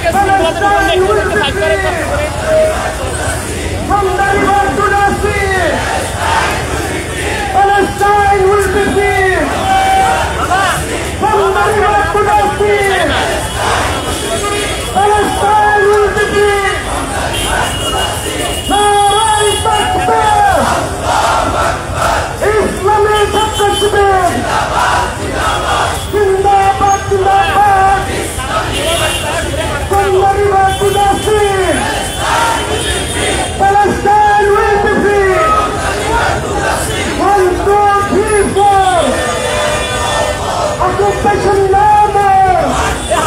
Palestine will be free. From the river to the sea. Palestine will be free. Narai Takbir. Islamic Takbir. Zindabad, Zindabad. From the river to the sea. Palestine will be free. 1, 2, 3, 4. Occupation no more.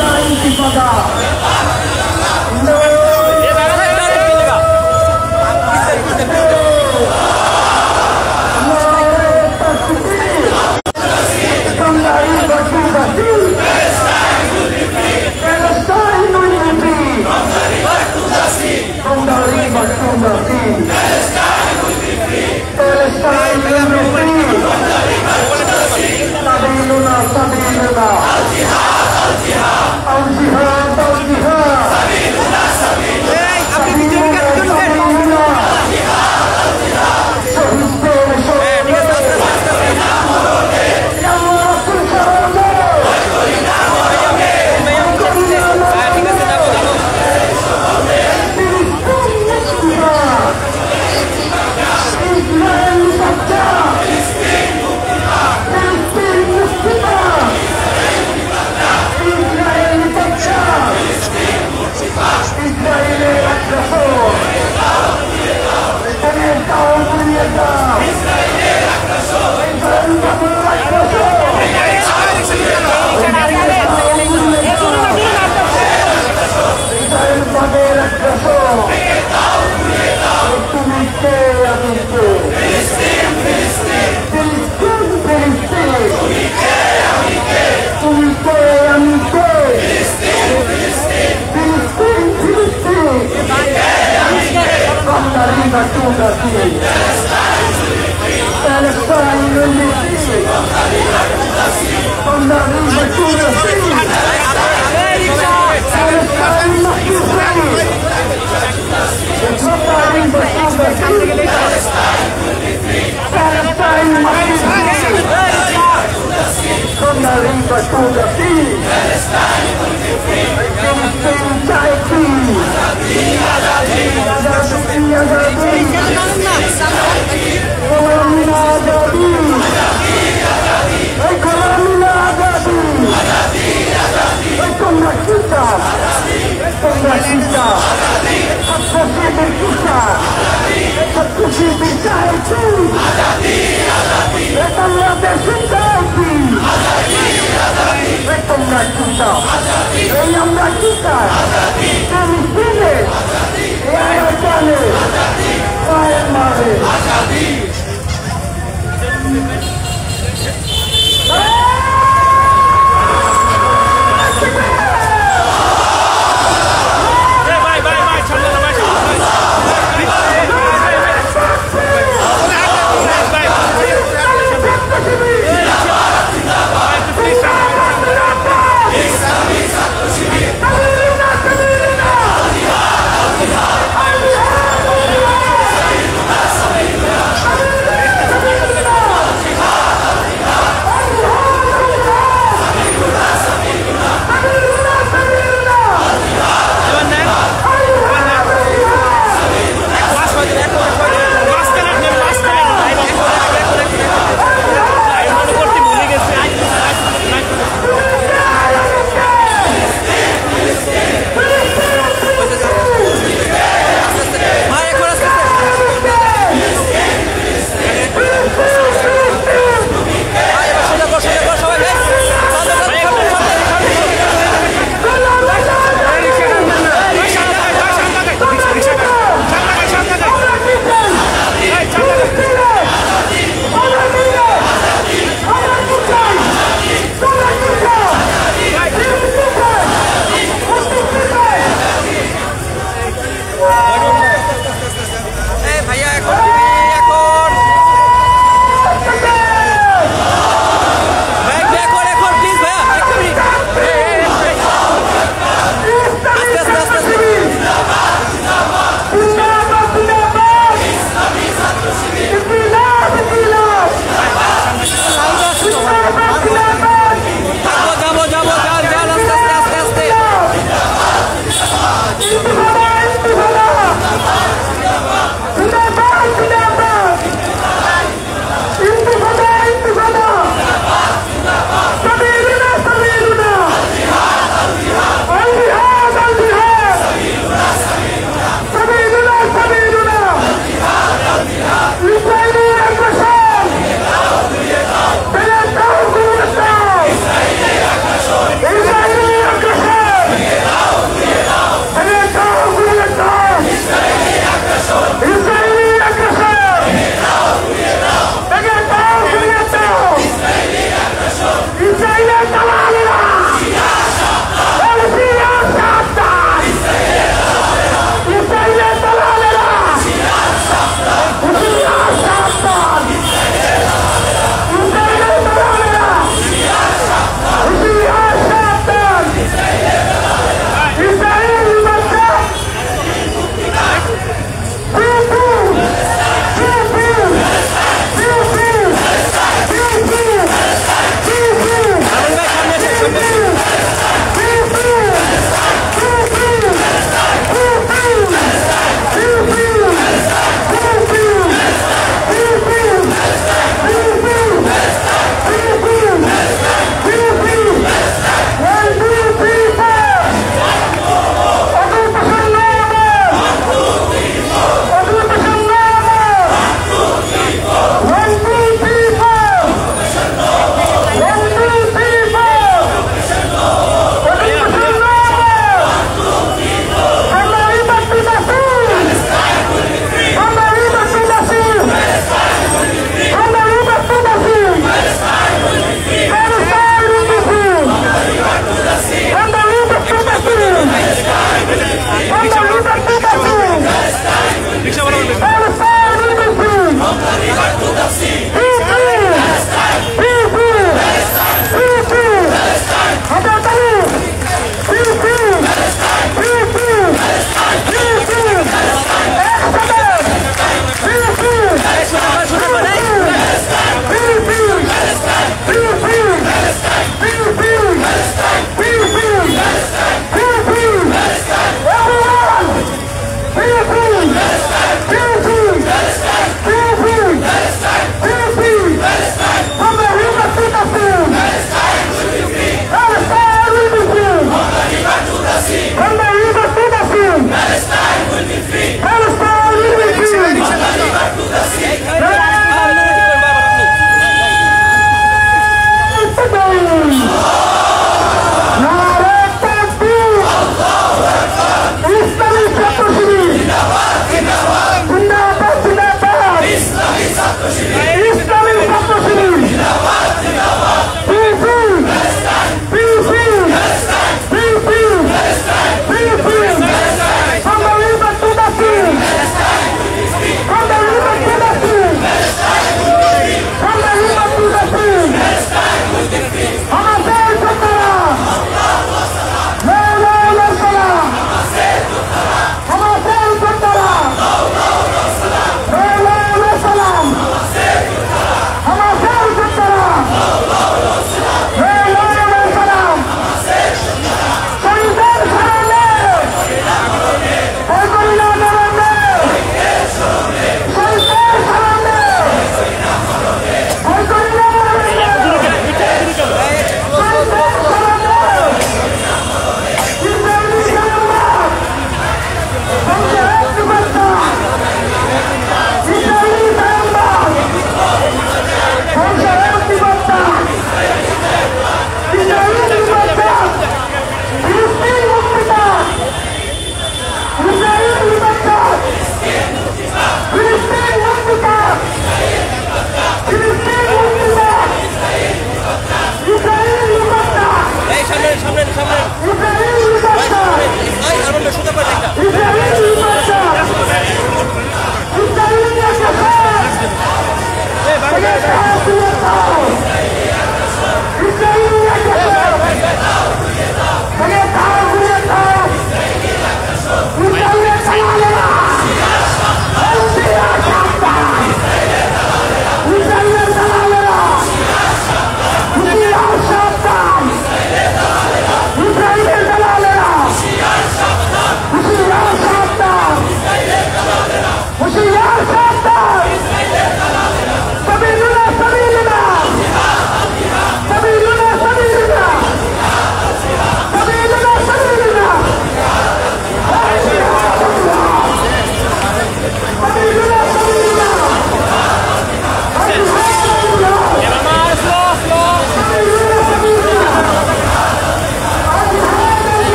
intifada.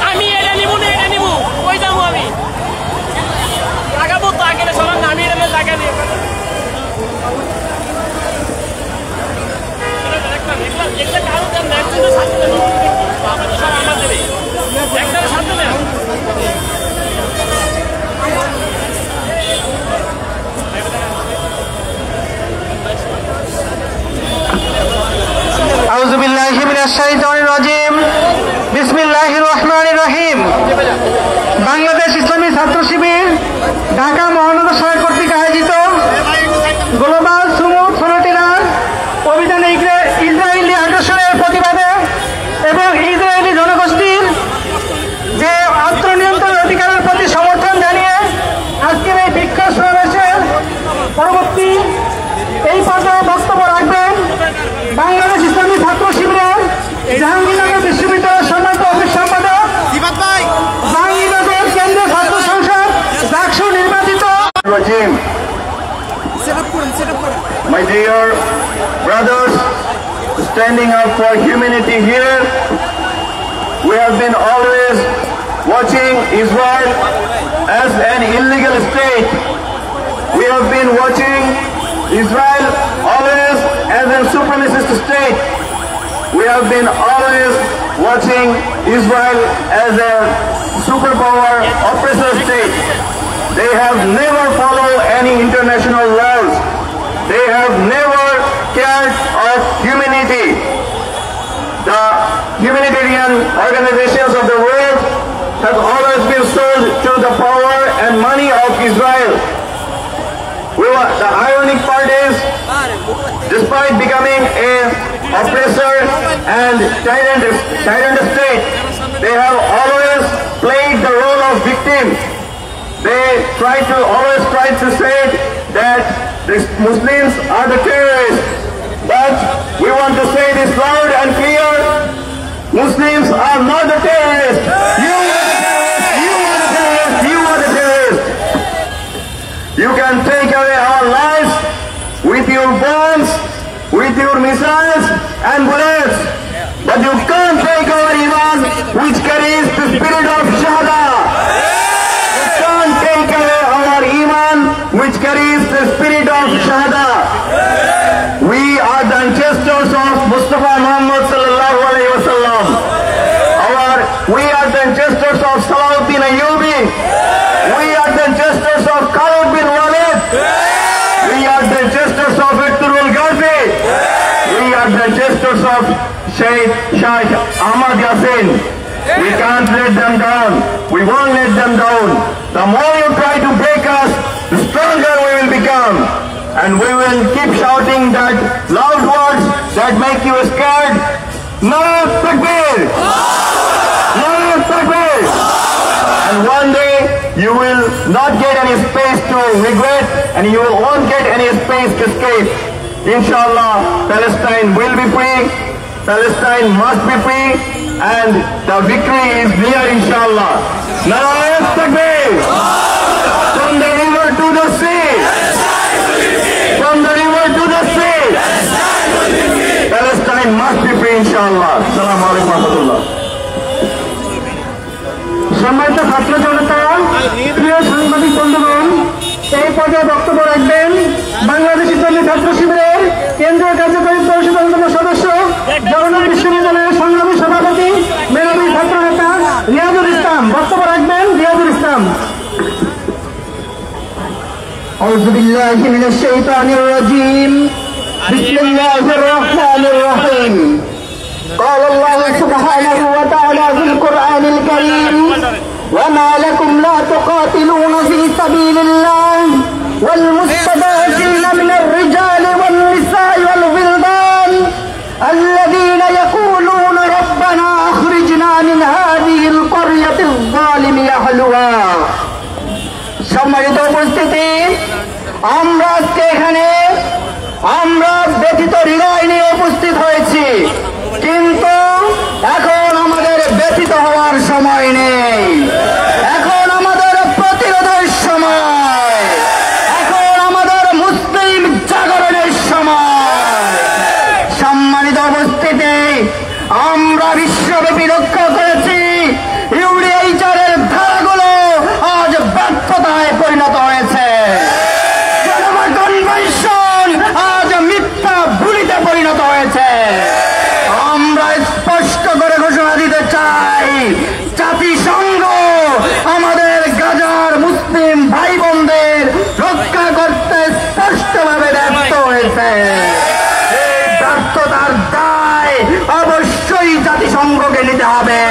আমি এটা নিব না, এটা নিব কই যাবো আমি লাগাবো তো আগে সবার নামিয়ে এনে জায়গা দিয়ে একটা কারো দেন না, একজনের সাথে সব আমাদেরই একজনের সাথে নেই। আউযু বিল্লাহি মিনাশ শাইতানির রাজিম। বিসমিল্লাহির রহমানির রহিম। বাংলাদেশ ইসলামী ছাত্র শিবির ঢাকা মহানগর শহর কর্তৃক আয়োজিত গ্লোবাল সুমুদ ফ্রন্টিয়ার অভিযানে ইসরায়েলি আগ্রাসনের প্রতিবাদে এবং ইসরায়েলি জনগোষ্ঠীর যে আত্মনিয়ন্ত্রণের অধিকারের প্রতি সমর্থন জানিয়ে আজকের এই বিক্ষোভ সমাবেশের পরবর্তী এই পর্যায়ে বক্তব্য রাখবেন বাংলাদেশ ইসলামী ছাত্র শিবিরের জাহাঙ্গীরনগর বিশ্ববিদ্যালয়ের সম্মানিত অফিস সম্পাদক জাহাঙ্গীরনগর কেন্দ্রীয় ছাত্র সংসদ ডাকসু নির্বাচিত। My dear brothers, standing up for humanity here, we have been always watching Israel as an illegal state. We have been watching Israel always as a supremacist state. We have been always watching Israel as a superpower oppressor state. They have never followed any international laws. They have never cared of humanity. The humanitarian organizations of the world have always been sold to the power and money of Israel. The ironic part is, despite becoming an oppressor and tyrant state, they have always played the role of victim. They always try to say that the Muslims are the terrorists. But we want to say this loud and clear: Muslims are not the terrorists. You are the terrorists. You are the terrorists. You can take away our lives with your bombs, with your missiles and bullets, but you can't take our iman, which carries the spirit of shahada. You can't take away our iman, which carries the spirit of shahada. We are the ancestors of Mustafa Muhammad sallallahu alaihi wasallam. We are the ancestors of Salahuddin Ayyubi. We are the ancestors of Khalid bin Walid. We are the ancestors of Victor Ghazi. We are the ancestors of Sheikh Ahmad Yassin. We can't let them down. We won't let them down. The more you try to break us, the stronger we will become. And we will keep shouting that loud words that make you scared. Nara Takbir! Nara Takbir! And one day you will not get any space to regret, and you won't get any space to escape. Inshallah, Palestine will be free. Palestine must be free, and the victory is near, inshallah. Nara Takbir! From the river to the sea! From the river to the sea! Palestine must be free, inshallah. Assalamu alaikum wa rahmatullah. সম্মানিত ছাত্র জনতা, প্রিয় সাংবাদিক বন্ধুগণ, এই পর্যায়ে বক্তব্য রাখবেন বাংলাদেশ ইসলামী ছাত্র শিবিরের কেন্দ্রীয় কার্যকরী পরিষদের অন্যতম সদস্য, জগন্নাথ বিশ্ববিদ্যালয়ের সংগ্রামী সভাপতি, মেধাবী ছাত্র নেতা রিয়াজুল ইসলাম। বক্তব্য রাখবেন রিয়াজুল ইসলাম। আউযু বিল্লাহি মিনাশ শাইতানির রাজিম। বিসমিল্লাহির রহমানির রহিম। قال الله سبحانه وتعالى في القرآن الكريم: وما لكم لا تقاتلون في سبيل الله والمستضعفين من الرجال والنساء والولدان الذين يقولون ربنا أخرجنا من هذه القرية শরিয়াতিল যালিমি আহলুহা। সম্মানিত উপস্থিতি, আমরা আজকে এখানে ব্যথিত হৃদয় নিয়ে উপস্থিত হয়েছি, কিন্তু এখন আমাদের ব্যথিত হওয়ার সময় নেই, এখন আমাদের প্রতিরোধের সময়, এখন আমাদের মুসলিম জাগরণের সময়। সম্মানিত উপস্থিতি, আমরা বিশ্বব্যাপী লক্ষ্য করেছি ইউডিএইচআরের ধারাগুলো আজ ব্যর্থতায় পরিণত হয়েছে। জেনেভা কনভেনশন আজ মিথ্যা ভুলিতে পরিণত হয়েছে। আমরা স্পষ্ট করে ঘোষণা দিতে চাই, জাতিসংঘ আমাদের গাজার মুসলিম ভাই বোনদের রক্ষা করতে স্পষ্টভাবে ব্যর্থ হয়েছে। এই ব্যর্থতার দায় অবশ্যই জাতিসংঘকে নিতে হবে।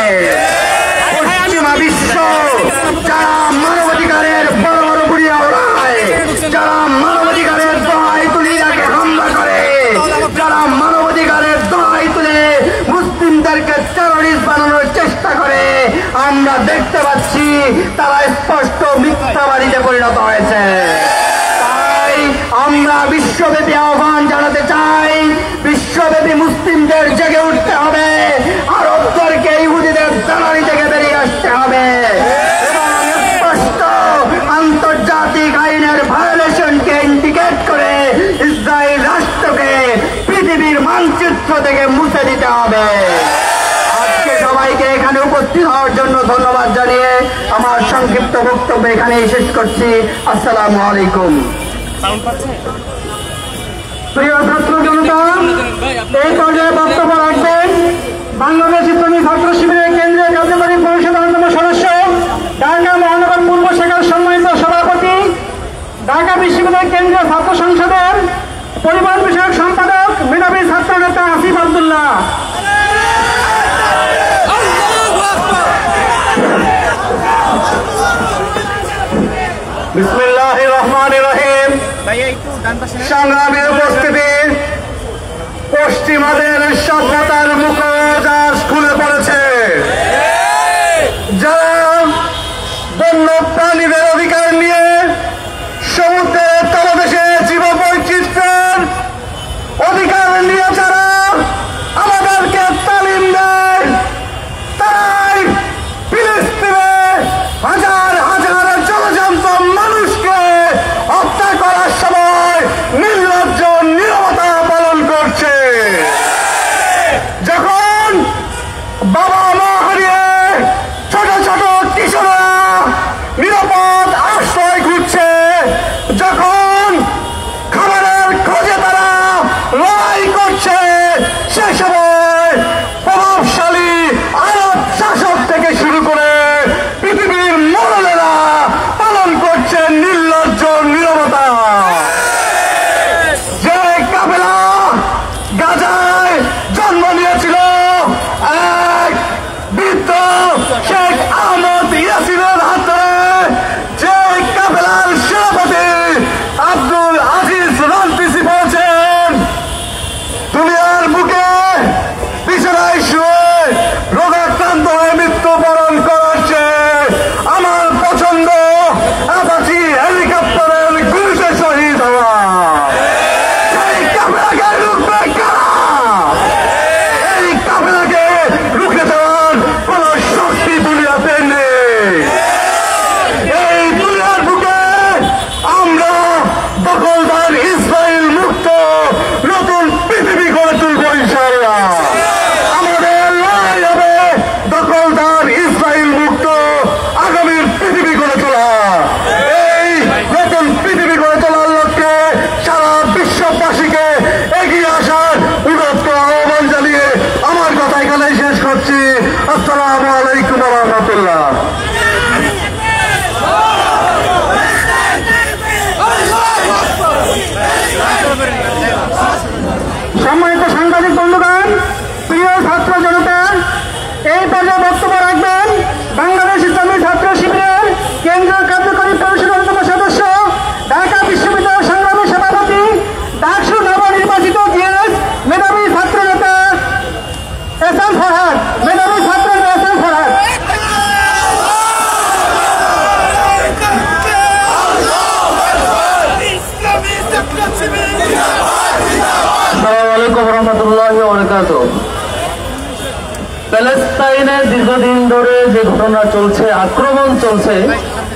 পশ্চিমা বিশ্ব যারা মানবাধিকারের বড় বড় বুড়িয়া ওড়ায়, যারা মানবাধিকারের দোহাই তুলে ইরাকে হামলা করে, যারা মানবাধিকারের দোহাই তুলে মুসলিমদেরকে টেররিস্ট বানানোর চেষ্টা করে, আমরা দেখতে পাচ্ছি তারা স্পষ্ট মিথ্যাবাদীতে পরিণত হয়েছে। তাই আমরা বিশ্বব্যাপী আহ্বান জানাতে চাই, বিশ্বব্যাপী মুসলিমদের জেগে উঠতে হবে, আরবদেরকে ইহুদিদের দালালি থেকে বেরিয়ে আসতে হবে এবং স্পষ্ট আন্তর্জাতিক আইনের ভায়োলেশনকে ইন্ডিকেট করে ইসরায়েল রাষ্ট্রকে পৃথিবীর মানচিত্র থেকে মুছে দিতে হবে। আজকে সবাইকে এখানে উপস্থিত হওয়ার জন্য ধন্যবাদ জানিয়ে আমার সংক্ষিপ্ত বক্তব্য এখানেই শেষ করছি। আসসালামু আলাইকুম। প্রিয় ছাত্র জনতা, এই পর্যায়ে বক্তব্য রাখবেন বাংলাদেশ ইসলামী ছাত্র শিবিরের কেন্দ্রীয় কার্যকরী পরিষদের অন্যতম সদস্য, ঢাকা মহানগর পূর্ব শাখার সম্মানিত সভাপতি, ঢাকা বিশ্ববিদ্যালয় কেন্দ্রীয় ছাত্র সংসদের পরিবহন বিষয়ক সম্পাদক, মেধাবী ছাত্র নেতা আসিফ আব্দুল্লাহ। বিসমিল্লাহির রহমানির রহিম। সংগ্রামী উপস্থিতি, পশ্চিমাদের সভ্যতার মুখোশ খুলে পড়েছে। যারা বন্য প্রাণীদের অধিকার নিয়ে সমুদ্রের তলদেশে জীববৈচিত্র্যের অধিকার নিয়ে যারা আমাদেরকে তালিম দেয়, তাই ফিলিস্তিনে হাজার হাজার জলজন্ত মানুষকে হত্যা করার সময় নির্লজ্জ নীরবতা পালন করছে। দীর্ঘদিন ধরে যে ঘটনা চলছে, আক্রমণ চলছে,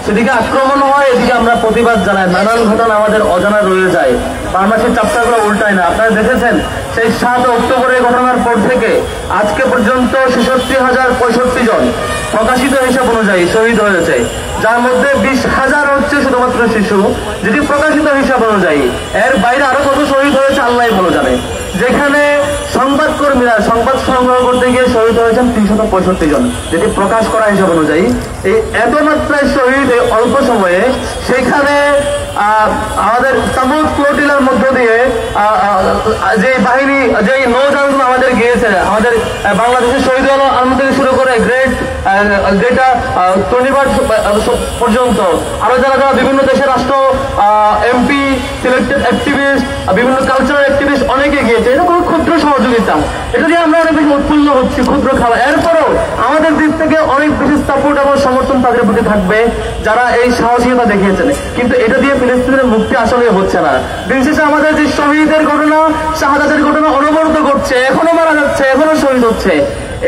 সেদিকে আক্রমণ হয়, এদিকে আমরা প্রতিবাদ জানাই। নানান ঘটনা আমাদের অজানা রয়ে যায়, বাংলাদেশের চাপটাগুলো উল্টায় না। আপনারা দেখেছেন সেই 7 অক্টোবরের ঘটনার পর থেকে আজকে পর্যন্ত 66,065 জন প্রকাশিত হিসাব অনুযায়ী শহীদ হয়েছে, যার মধ্যে 20,000 হচ্ছে শুধুমাত্র শিশু, যেটি প্রকাশিত হিসাব অনুযায়ী। এর বাইরে আরো কত শহীদ হয়েছে আল্লাহ ভালো জানে। যেখানে সংবাদকর্মীরা সংবাদ সংগ্রহ করতে গিয়ে শহীদ হয়েছেন 365 জন, যেটি প্রকাশ করা হিসাব অনুযায়ী। এই এত মাত্রায় শহীদ এই অল্প সময়ে, সেখানে আমাদের সামুদ ফ্লোটিলার মধ্য দিয়ে যে বাহিনী, যে নৌযানগুলো আমাদের গিয়েছে, আমাদের বাংলাদেশের শহীদ আলম থেকে শুরু করে যেটা টনিবার পর্যন্ত, আরো যারা যারা বিভিন্ন দেশের রাষ্ট্র এমপি, সিলেক্টেড অ্যাক্টিভিস্ট, বিভিন্ন কালচারাল অ্যাক্টিভিস্ট অনেকে গিয়েছে। এটা কোনো ক্ষুদ্র সহযোগিতা, এটা দিয়ে আমরা অনেক বেশি উৎফুল্ল হচ্ছি, ক্ষুদ্র খাবার। এরপরও আমাদের দিক থেকে অনেক বেশি সাপোর্ট এবং সমর্থন তাদের প্রতি থাকবে যারা এই সাহসিকতা দেখিয়েছেন। কিন্তু এটা দিয়ে ফিলিস্তিনের মুক্তি আসলে হচ্ছে না। দিন শেষে আমাদের যে শহীদের ঘটনা, শাহাদাতের ঘটনা অনবরত ঘটছে, এখনো মারা যাচ্ছে, এখনো শহীদ হচ্ছে।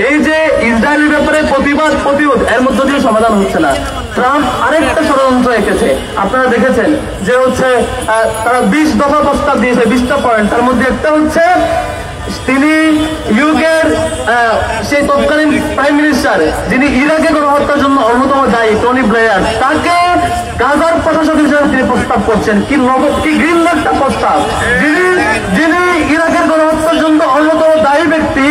এই যে ইসরায়েলের ব্যাপারে প্রতিবাদ প্রতিরোধ, এর মধ্য দিয়ে সমাধান হচ্ছে না। ট্রাম্প আরেকটা ষড়যন্ত্র এঁকেছে, আপনারা দেখেছেন যে হচ্ছে তারা 20 দফা প্রস্তাব দিয়েছে, 20টা পয়েন্ট। তার মধ্যে একটা হচ্ছে তিনি ইউকের সেই তৎকালীন প্রাইম মিনিস্টার, যিনি ইরাকে গণহত্যার জন্য অন্যতম দায়ী, টনি ব্লেয়ার, তাকে গাজার প্রশাসক হিসেবে তিনি প্রস্তাব করছেন। কি গ্রিন একটা প্রস্তাব! যিনি ইরাকের গণহত্যার জন্য অন্যতম দায়ী ব্যক্তি,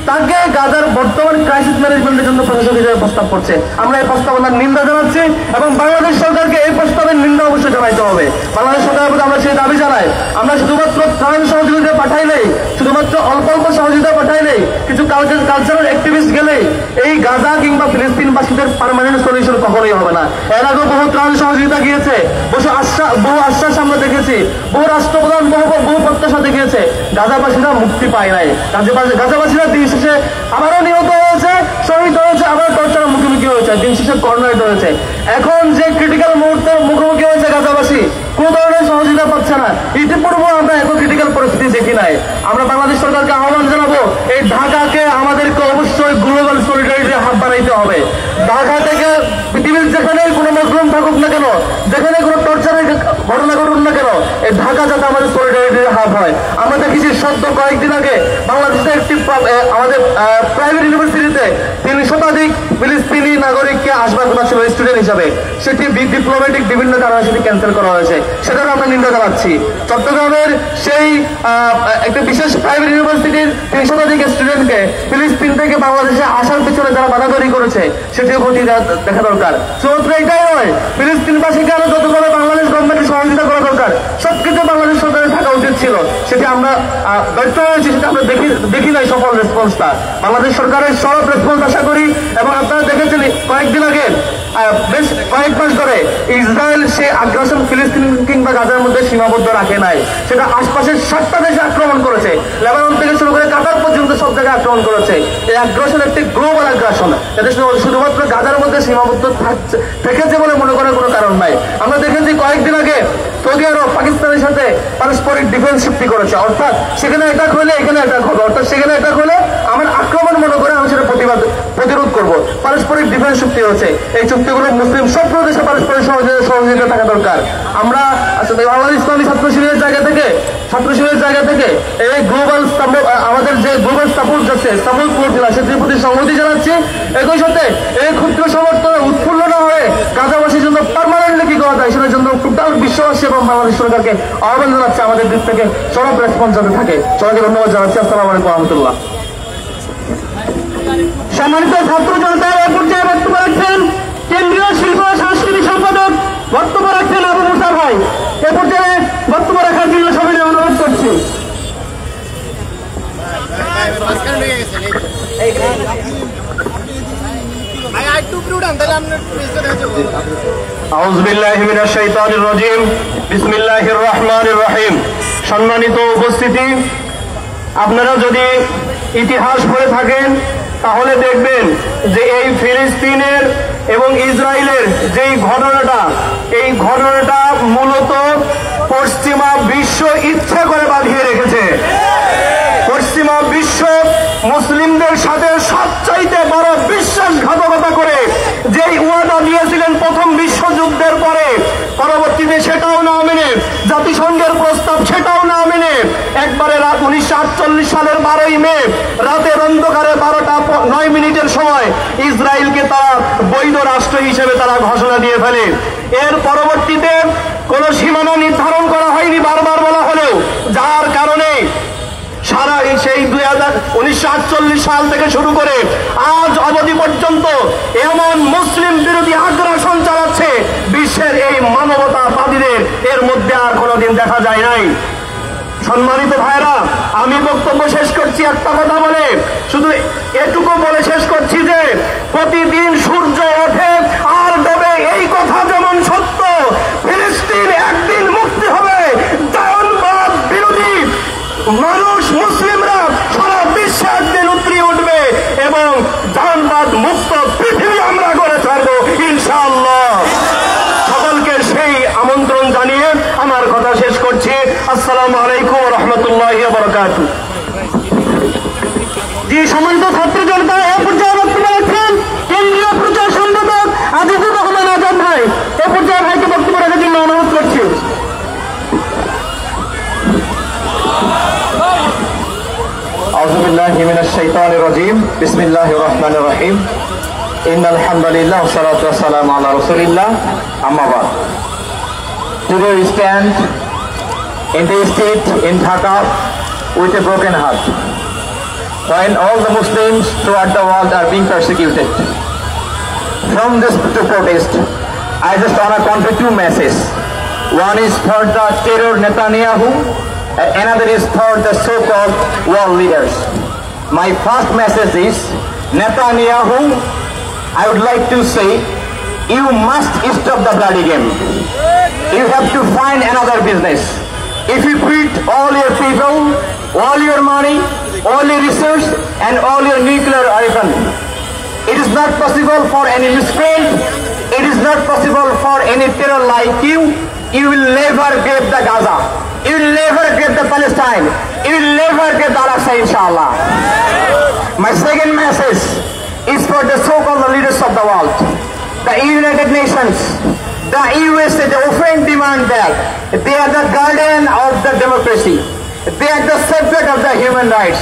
তাকে গাজার বর্তমান ক্রাইসিস ম্যানেজমেন্টের জন্য প্রশাসক হিসেবে প্রস্তাব করছে। আমরা এই প্রস্তাবনার নিন্দা জানাচ্ছি এবং বাংলাদেশ সরকারকে এই প্রস্তাবের নিন্দা অবশ্যই জানাইতে হবে। বাংলাদেশ সরকারের প্রতি আমরা সেই দাবি জানাই। আমরা শুধুমাত্র ত্রাণ সহযোগিতা পাঠাইলেই, শুধুমাত্র অল্প অল্প সহযোগিতা পাঠাইলেই, কিছু কালচারাল অ্যাক্টিভিস্ট গেলেই এই গাজা কিংবা ফিলিস্তিনবাসীদের পার্মানেন্ট সলিউশন কখনোই হবে না। এর আগেও বহু ত্রাণ সহযোগিতা গিয়েছে, বহু আশ্বাস আমরা দেখেছি, বহু রাষ্ট্রপ্রধান বহু প্রত্যাশা দেখিয়েছে। গাজাবাসীরা মুক্তি পায় নাই। গাজাবাসীরা দিন শেষে আবারও নিহত হয়েছে, শহীদ হয়েছে, আবার টর্চারের মুখোমুখি হয়েছে, দিন শেষে কর্নারেট হয়েছে। এখন যে ক্রিটিক্যাল মুহূর্তের মুখোমুখি হয়েছে গাজাবাসী, কোন ধরনের সহযোগিতা পাচ্ছে না। ইতিপূর্বে আমরা এত ক্রিটিক্যাল পরিস্থিতি দেখি নাই। আমরা বাংলাদেশ সরকারকে আহ্বান জানাবো, এই ঢাকাকে আমাদেরকে অবশ্যই গ্লোবাল সলিডারিটির হাব বানাইতে হবে। ঢাকা থেকে পৃথিবীর যেখানে কোনো মজলুম থাকুক না কেন, যেখানে কোনো টর্চারের ঘটনা ঘটুক না কেন, এই ঢাকা যাতে আমাদের সলিডারিটির হাব হয়। আমরা দেখেছি সদ্য কয়েকদিন আগে বাংলাদেশের একটি আমাদের প্রাইভেট ইউনিভার্সিটিতে 3 শতাধিক ফিলিস্তিনি নাগরিককে আসবার কথা ছিল স্টুডেন্ট হিসাবে, সেটি ডিপ্লোম্যাটিক বিভিন্ন কারণে সেটি ক্যান্সেল করা হয়েছে। সেটাও আমরা নিন্দা জানাচ্ছি। চট্টগ্রামের সেই একটা বিশেষ প্রাইভেট ইউনিভার্সিটির 3 শতাধিক স্টুডেন্টকে ফিলিস্তিন থেকে বাংলাদেশে আসার পিছনে যারা বাধাবাধি করেছে, সেটিও ক্ষতি দেখা দরকার। শুধুমাত্র এটাই নয়, ফিলিস্তিনবাসীকে আরো যতভাবে বাংলাদেশ গভর্নমেন্টের সহযোগিতা করা দরকার, সবকিছু বাংলাদেশ সরকারের থাকা উচিত ছিল। সেটি আমরা ব্যর্থ হয়েছি, সেটা আমরা দেখি নাই সফল রেসপন্সটা। বাংলাদেশ সরকারের সব রেসপন্স আশা করি। এবং আপনারা দেখেছেন কয়েকদিন আগে, বেশ কয়েক মাস ধরে ইসরায়েল সে আগ্রাসন ফিলিস্তিন কিংবা গাজার মধ্যে সীমাবদ্ধ রাখে নাই, সেটা আশপাশের 7টা দেশে আক্রমণ করেছে। লেবানন থেকে শুরু করে কাতার পর্যন্ত সব জায়গায় আক্রমণ করেছে। এই আগ্রাসন একটি গ্লোবাল আগ্রাসন, এটা শুধুমাত্র গাজার মধ্যে সীমাবদ্ধ থেকেছে বলে মনে করার কোনো কারণ নাই। আমরা দেখেছি কয়েকদিন আগে সৌদি আরব পাকিস্তানের সাথে পারস্পরিক ডিফেন্স চুক্তি করেছে, অর্থাৎ সেখানে অ্যাটাক হলে এখানে অ্যাটাক হবে, অর্থাৎ সেখানে অ্যাটাক হলে আমার আক্রমণ মনে করে আমি সেটা প্রতিরোধ করবো। পারস্পরিক ডিফেন্স চুক্তি হচ্ছে। এই চুক্তিগুলো মুসলিম সব প্রদেশে পারস্পরিক সহযোগিতা থাকা দরকার। আমরা আসলে বাংলাদেশ ইসলামী ছাত্র শিবিরের জায়গা থেকে এই গ্লোবাল আমাদের যে গ্লোবাল সাপোর্ট যাচ্ছে সাপোর্ট করছিলাম, সেটির প্রতি সংহতি জানাচ্ছি। একই সাথে এই ক্ষুদ্র সমর্থনে উৎফুল্ল না হয়ে গাজাবাসীর জন্য পার্মানেন্টলি কি করা যায় সেটার জন্য টোটাল বিশ্ববাসী এবং বাংলাদেশ সরকারকে আহ্বান জানাচ্ছে আমাদের দিক থেকে সরব রেসপন্স যাতে থাকে। সবাইকে ধন্যবাদ জানাচ্ছি। আসসালামু আলাইকুম রহমতুল্লাহ। সম্মানিত ছাত্র জনতা, এ পর্যায়ে বক্তব্য রাখছেন কেন্দ্রীয় শিল্প ও সাংস্কৃতিক সম্পাদক, বক্তব্য রাখছেন আবু মুসা ভাই। এ পর্যায়ে বক্তব্য রাখার জন্য সবাই অনুরোধ করছি। আউযু বিল্লাহি মিনাশ শাইতানির রাজীম। বিসমিল্লাহির রহমানির রহিম। সম্মানিত উপস্থিতি, আপনারা যদি ইতিহাস পড়ে থাকেন তাহলে দেখবেন যে এই ফিলিস্তিনের এবং ইসরায়েলের যেই ঘটনাটা, এই ঘটনাটা মূলত পশ্চিমা বিশ্ব ইচ্ছা করে বাঁধিয়ে রেখেছে। পশ্চিমা বিশ্ব মুসলিমদের সাথে সবচাইতে বড় বিশ্বাস জাতিসংঘের প্রস্তাব সেটাও না মেনে একবারে 1948 সালের 12ই মে রাতের অন্ধকারে 12:09 সময় ইসরায়েলকে তারা বৈধ রাষ্ট্র হিসেবে তারা ঘোষণা দিয়ে ফেলে। এর পরবর্তীতে কোন সীমানা নির্ধারণ করা হয়নি, বারবার বলা হলেও, যার কারণে সারা সেই 1948 সাল থেকে শুরু করে আজ অবধি পর্যন্ত এমন মুসলিম বিরোধী আগ্রাসন চালাচ্ছে বিশ্বের এই মানবতাবাদীদের, এর মধ্যে আর কোনোদিন দেখা যায় নাই। সম্মানিত ভাইরা, আমি বক্তব্য শেষ করছি একটা কথা বলে, শুধু এটুকু বলে শেষ করছি যে প্রতিদিন সূর্য ওঠে আর ডোবে, এই কথা যেমন সত্য, ফিলিস্তিন একদিন মুক্তি হবে। জায়নবাদ বিরোধী মানুষ, মুসলিমরা সারা বিশ্বে একদিন উতরে উঠবে এবং জায়নবাদ মুক্ত পৃথিবী আমরা গড়ে ছাড়বো ইনশাআল্লাহ। সকলকে সেই আমন্ত্রণ জানিয়ে আমার কথা শেষ করছি। আসসালামু আলাইকুম ওয়া রাহমাতুল্লাহি ওয়া বারাকাতুহু। জি, সম্মানিত ছাত্র জনতা, এ পর্যায়ে বক্তব্য রাখছেন কেন্দ্রীয় প্রচার সম্পাদক আজিজুর রহমান আজাদ ভাই। এ পর্যায়ে ভাইকে বক্তব্য রাখার জন্য অনুরোধ করছি। আউযু বিল্লাহি মিনাশ শাইতানির রাজীম। বিসমিল্লাহির রহমানির রহিম। ইন্নাল হামদুলিল্লাহ ওয়া সলাতু ওয়া সালামু আলা রাসূলিল্লাহ। আম্মা বাদ। Today we stand in the state in Dhaka with a broken heart, when all the Muslims throughout the world are being persecuted. From this to protest, I just want to convey two messages. One is for the terror Netanyahu, and another is for the so-called world leaders. My first message is, Netanyahu, I would like to say, you must stop the bloody game. You have to find another business. If you quit all your people, all your money, all your research, and all your nuclear weapons, it is not possible for any miscreant, it is not possible for any terror like you. You will never get the Gaza. You will never get the Palestine. You will never get the Al-Aqsa, inshallah. My second message is for the so-called leaders of the world, the United Nations, the USA. They often demand that they are the guardian of the democracy. They are the subject of the human rights.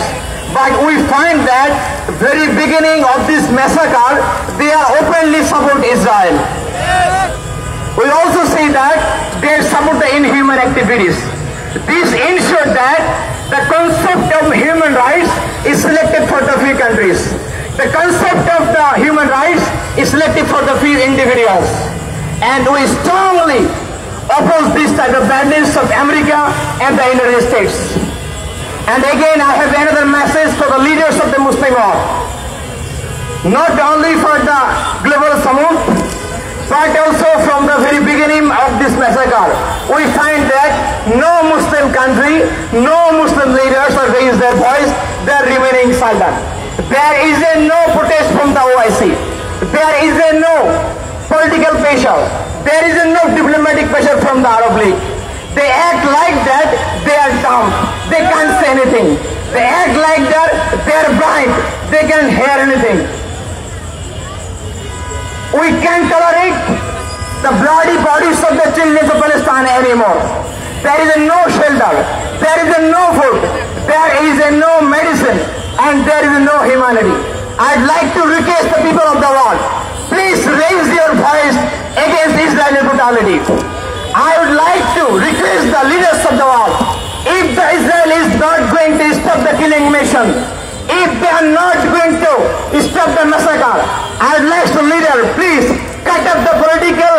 But we find that very beginning of this massacre, they are openly support Israel. We also see that they support the inhuman activities. This ensures that the concept of human rights is selected for the few countries. The concept of the human rights is selected for the few individuals. And we strongly oppose this type of badness of America and the United States. And again, I have another message for the leaders of the Muslim world. Not only for the global Samud, but also from the very beginning of this massacre, we find that no Muslim country, no Muslim leaders have raised their voice. They are remaining silent. There is no protest from the OIC. There is no political pressure. There is no diplomatic pressure from the Arab League. They act like that they are dumb. They can't say anything. They act like that they are blind. They can't hear anything. We can't tolerate the bloody bodies of the children of Palestine anymore. There is no shelter. There is no food. There is no medicine. And there is no humanity. I'd like to request the people of the world, please raise your voice against Israeli brutality. I would like to request the leaders of the world, if the Israel is not going to stop the killing mission, if they are not going to stop the massacre, I would like the leader, please cut up the political,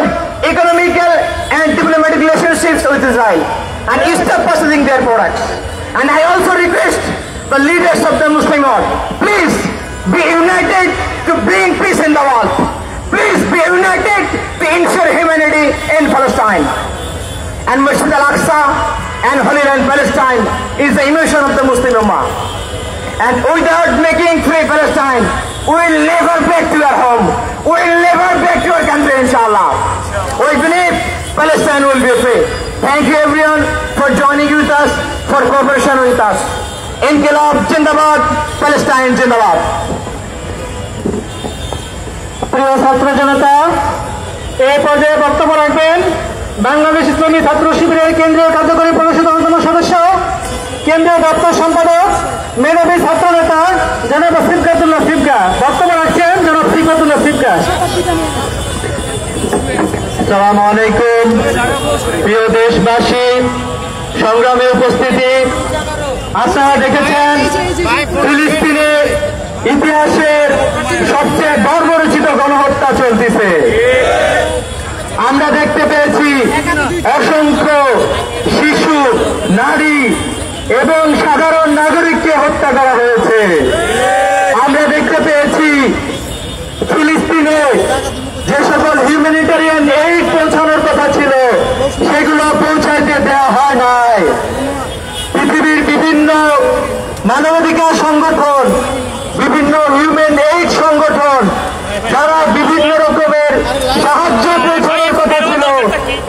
economical and diplomatic relationships with Israel and stop purchasing their products. And I also request the leaders of the Muslim world, please be united to bring peace in the world. Please be united to ensure humanity in Palestine. And Masjid al-Aqsa and Holy Land Palestine is the emotion of the Muslim Ummah. And without making free Palestine, we will never back to our home. We will never back to our country, inshallah. We believe Palestine will be free. Thank you everyone for joining with us, for cooperation with us. Inqilab Jindabad, Palestine Jindabad. প্রিয় ছাত্র জনতা, এই পর্যায়ে বক্তব্য রাখবেন বাংলাদেশ ইসলামী ছাত্র শিবিরের কেন্দ্রীয় কার্যকরী পরিষদের অন্যতম সদস্য, কেন্দ্রীয় দপ্তর সম্পাদক, মেধাবী ছাত্র নেতা জনাব সিফকাতুল্লাহ সিফকা। বক্তব্য রাখছেন জনাব সিফকাতুল্লাহ সিফকা। আসসালামু আলাইকুম। প্রিয় দেশবাসী, সংগ্রামে উপস্থিতি, আপনারা দেখেছেন ফিলিস্তিনের ইতিহাসের সবচেয়ে বর্বরচিত গণহত্যা চলতেছে। আমরা দেখতে পেয়েছি অসংখ্য শিশু, নারী এবং সাধারণ নাগরিককে হত্যা করা হয়েছে। আমরা দেখতে পেয়েছি ফিলিস্তিনে যে সকল হিউম্যানিটেরিয়ান এইড পৌঁছানোর কথা ছিল সেগুলো পৌঁছাইতে দেওয়া হয় নাই। পৃথিবীর বিভিন্ন মানবাধিকার সংগঠন, বিভিন্ন হিউম্যান এইড সংগঠন, যারা বিভিন্ন রকমের সাহায্য পৌঁছানোর কথা ছিল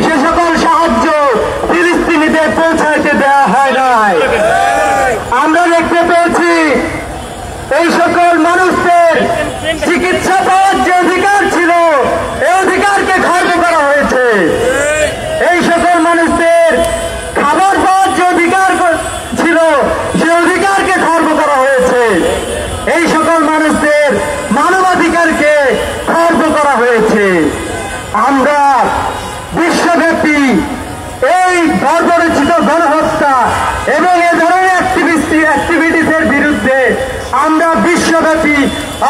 সে সকল সাহায্য ফিলিস্তিনিতে পৌঁছাইতে দেওয়া হয় নাই। আমরা দেখতে পেয়েছি এই সকল মানুষদের চিকিৎসা পাওয়ার যে অধিকার ছিল এই অধিকারকে খর্ব করা হয়েছে। এই সকল মানুষদের খাবার পাওয়ার যে অধিকার ছিল সে অধিকারকে খর্ব করা হয়েছে। এই সকল মানুষদের মানবাধিকারকে খর্ব করা হয়েছে। আমরা বিশ্বব্যাপী এই বর্বরচিত গণহত্যা এবং এ ধরনের অ্যাক্টিভিটিসের বিরুদ্ধে আমরা বিশ্বব্যাপী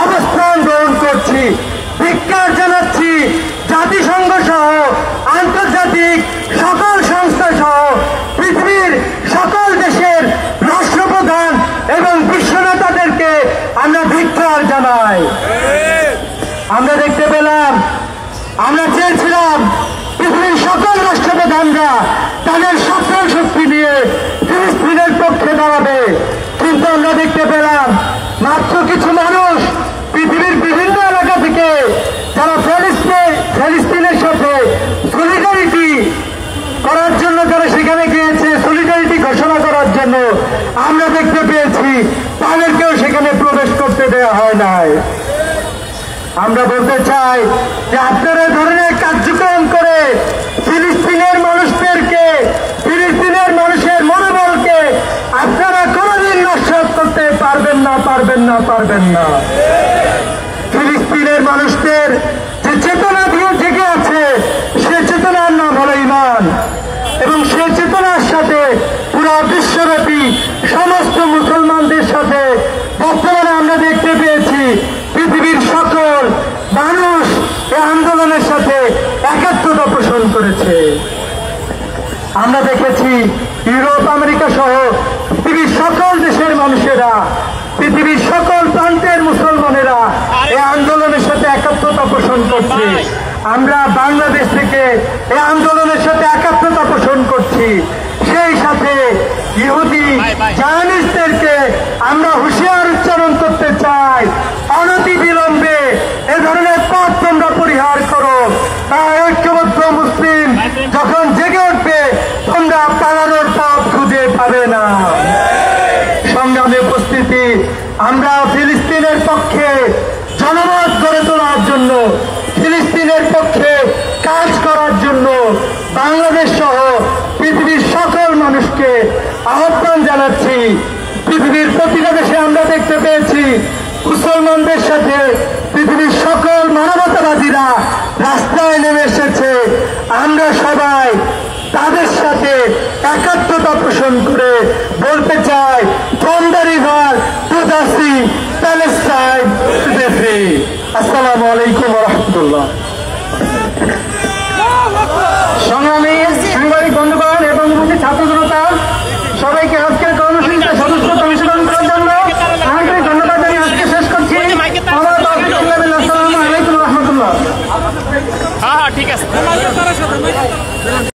অবস্থান গ্রহণ করছি, ধিক্কার জানাচ্ছি। জাতিসংঘ সহ আন্তর্জাতিক সকল সংস্থা সহ পৃথিবীর সকল দেশের রাষ্ট্রপ্রধান এবং বিশ্বনেতাদেরকে আমরা ধিক্কার জানাই। আমরা দেখতে পেলাম, আমরা চেয়েছিলাম পৃথিবীর সকল রাষ্ট্রপ্রধানরা তাদের সকল শক্তি দিয়ে ফিলিস্তিনের পক্ষে দাঁড়াবে, কিন্তু আমরা দেখতে পেলাম মাত্র কিছু মানুষ পৃথিবীর বিভিন্ন এলাকা থেকে যারা ফিলিস্তিনের সাথে সলিডারিটি করার জন্য যারা সেখানে গিয়েছে, সলিডারিটি ঘোষণা করার জন্য, আমরা দেখতে পেয়েছি তাদেরকেও সেখানে প্রবেশ করতে দেওয়া হয় নাই। আমরা বলতে চাই যে আপনারা ধরনের কার্যক্রম করে ফিলিস্তিনের মানুষদেরকে, ফিলিস্তিনের মানুষের মনোবলকে আপনারা কোনোদিন নষ্ট করতে পারবেন না। ফিলিস্তিনের মানুষদের যে চেতনা দিয়ে জেগে আছে সে চেতনার নাম হলো ঈমান, এবং সে চেতনার সাথে পুরো বিশ্বব্যাপী সমস্ত মুসলমানদের সাথে বর্তমানে আমরা দেখতে পেয়েছি পৃথিবীর সকল মানুষ এই আন্দোলনের সাথে একাত্মতা পোষণ করেছে। আমরা দেখেছি ইউরোপ, আমেরিকা সহ পৃথিবীর সকল দেশের মানুষেরা, পৃথিবীর সকল প্রান্তের মুসলমানেরা এই আন্দোলনের সাথে একাত্মতা পোষণ করছে। আমরা বাংলাদেশ থেকে এই আন্দোলনের সাথে একাত্মতা পোষণ করছি। সেই সাথে ইহুদি জায়নিস্টদেরকে আমরা হুঁশিয়ার উচ্চারণ করতে চাই, অনতি বিলম্বে এ ধরনের পথ তোমরা পরিহার করো। তাই ঐক্যবদ্ধ মুসলিম যখন জেগে উঠবে তোমরা পালানোর পথ খুঁজে পাবে না। সংগ্রামে উপস্থিতি, আমরা ফিলিস্তিনের পক্ষে জনমত গড়ে তোলার জন্য, ফিলিস্তিনের পক্ষে কাজ করার জন্য বাংলাদেশ সহ পৃথিবীর সকল মানুষকে আহ্বান জানাচ্ছি। পৃথিবীর প্রতিটা দেশে আমরা দেখতে পেয়েছি মুসলমানদের সাথে পৃথিবীর সকল মানবতাবাদীরা রাস্তায় নেমে এসেছে। আমরা সবাই তাদের সাথে একাত্মতা পোষণ করে বলতে চাই, from the river to the sea, Palestine to the free. আসসালামু আলাইকুম ওয়া রাহমাতুল্লাহ। সংগ্রামী সাংবাদিক বন্ধুগণ এবং ছাত্র জনতা, সবাইকে আজকের কর্মসূচিতে সদস্যতা অংশগ্রহণ করার জন্য আন্তরিক ধন্যবাদ জানিয়ে আজকে শেষ করছি। আসসালামু আলাইকুম ওয়া রাহমাতুল্লাহ। হ্যাঁ ঠিক আছে।